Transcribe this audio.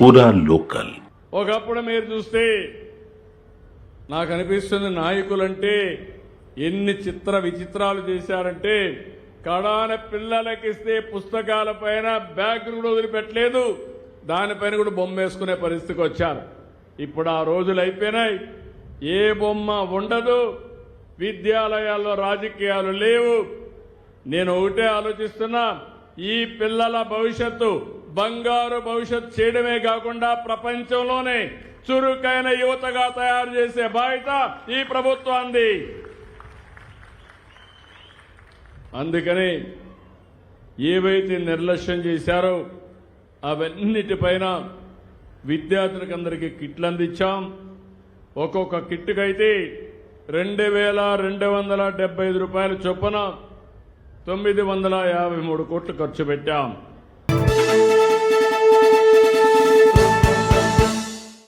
పూరా లోకల్. ఒకప్పుడు మీరు చూస్తే నాకు అనిపిస్తుంది నాయకులంటే ఎన్ని చిత్ర విచిత్రాలు చేశారంటే కడాన పిల్లలకిస్తే పుస్తకాల పైన బ్యాగ్ కూడా వదిలిపెట్టలేదు, దానిపైన కూడా బొమ్మ వేసుకునే పరిస్థితికి వచ్చారు. ఇప్పుడు ఆ రోజులు అయిపోయినాయి. ఏ బొమ్మ ఉండదు, విద్యాలయాల్లో రాజకీయాలు లేవు. నేను ఒకటే ఆలోచిస్తున్నా, ఈ పిల్లల భవిష్యత్తు బంగారు భవిష్యత్తు చేయడమే కాకుండా ప్రపంచంలోనే చురుకైన యువతగా తయారు చేసే బాధ్యత ఈ ప్రభుత్వాన్ని. అందుకని ఏవైతే నిర్లక్ష్యం చేశారో అవన్నిటిపైన విద్యార్థులకు అందరికీ కిట్లు అందించాం. ఒక్కొక్క కిట్టుకైతే 2,275 రూపాయలు చొప్పున 953 కోట్లు ఖర్చు పెట్టాం.